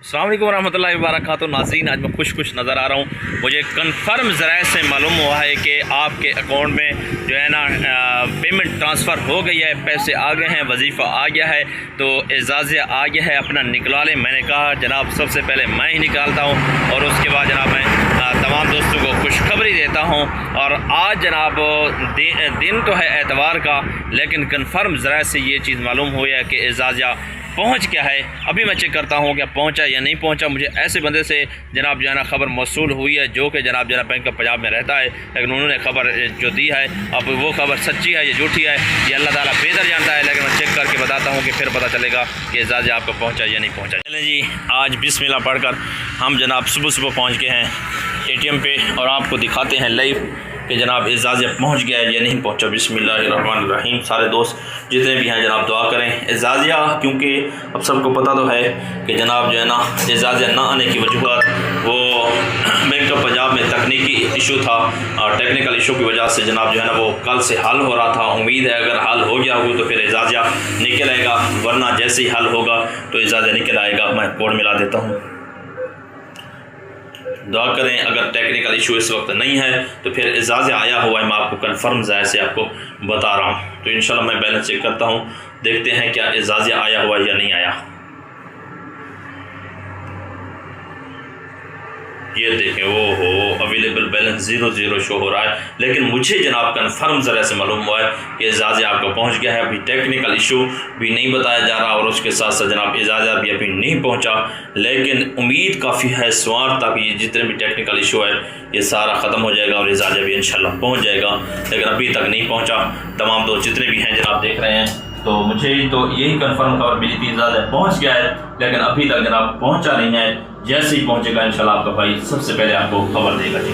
अस्सलाम वालेकुम रहमतुल्लाहि व बरकातहू। नाज़रीन, आज मैं खुश नज़र आ रहा हूँ। मुझे कन्फर्म ज़राए से मालूम हुआ है कि आपके अकाउंट में जो है ना पेमेंट ट्रांसफ़र हो गई है, पैसे आ गए हैं, वजीफ़ा आ गया है, तो एजाज़िया आ गया है, अपना निकला लें। मैंने कहा जनाब सबसे पहले मैं ही निकालता हूँ और उसके बाद जनाब मैं तमाम दोस्तों को खुशखबरी देता हूँ। और आज जनाब दिन तो है एतवार का, लेकिन कन्फर्म ज़राए से ये चीज़ मालूम हुई है कि एजाज़िया पहुंच गया है। अभी मैं चेक करता हूं क्या पहुंचा या नहीं पहुंचा। मुझे ऐसे बंदे से जनाब जो है ना खबर मौसूल हुई है जो कि जनाब बैंक ऑफ पंजाब में रहता है, लेकिन उन्होंने खबर जो दी है, अब वो खबर सच्ची है या झूठी है ये अल्लाह ताला बेहतर जानता है, लेकिन मैं चेक करके बताता हूँ कि फिर पता चलेगा कि एजाज़िया आपको पहुँचा या नहीं पहुँचा। चलें जी, आज बिस्मिल्लाह पढ़कर हम जनाब सुबह पहुँच गए हैं ATM पे और आपको दिखाते हैं लाइव कि जनाब एजाज़िया पहुंच गया है या नहीं पहुंचा। बिस्मिल्लाहिर्रहमानिर्रहीम। सारे दोस्त जितने भी हैं जनाब दुआ करें एजाज़िया, क्योंकि अब सबको पता तो है कि जनाब जो है ना एजाज़िया ना आने की वजूहत वो बैंक ऑफ पंजाब में तकनीकी इशू था और टेक्निकल इशू की वजह से जनाब जो है ना वो कल से हल हो रहा था। उम्मीद है अगर हल हो गया हो तो फिर एजाज़िया निकल आएगा, वरना जैसे ही हल होगा तो एजाज़िया निकल आएगा। मैं कोड मिला देता हूँ, दुआ करें। अगर टेक्निकल इशू इस वक्त नहीं है तो फिर एजाज़िया आया हुआ है, मैं आपको कन्फर्म ज़ाहिर से आपको बता रहा हूँ। तो इंशाल्लाह मैं बैलेंस चेक करता हूँ, देखते हैं क्या एजाज़िया आया हुआ है या नहीं आया। ये देखें, वो हो अवेलेबल बैलेंस 0 शो हो रहा है, लेकिन मुझे जनाब कन्फर्म ज़रा से मालूम हुआ है कि एजाज़िया आपको पहुंच गया है। अभी टेक्निकल इशू भी नहीं बताया जा रहा और उसके साथ साथ जनाब एजाज़िया भी अभी नहीं पहुंचा, लेकिन उम्मीद काफ़ी है स्वार तक ये जितने भी टेक्निकल इशू है ये सारा ख़त्म हो जाएगा और एजाज़िया भी इंशाल्लाह पहुँच जाएगा, लेकिन अभी तक नहीं पहुँचा। तमाम दोस्त जितने भी हैं जनाब देख रहे हैं, तो मुझे तो यही कन्फर्म खबर मिली थी एजाज़िया पहुँच गया है, लेकिन अभी तक जनाब पहुँचा नहीं है। जैसे ही पहुँचेगा इंशाल्लाह आपका भाई सबसे पहले आपको खबर देगा जी।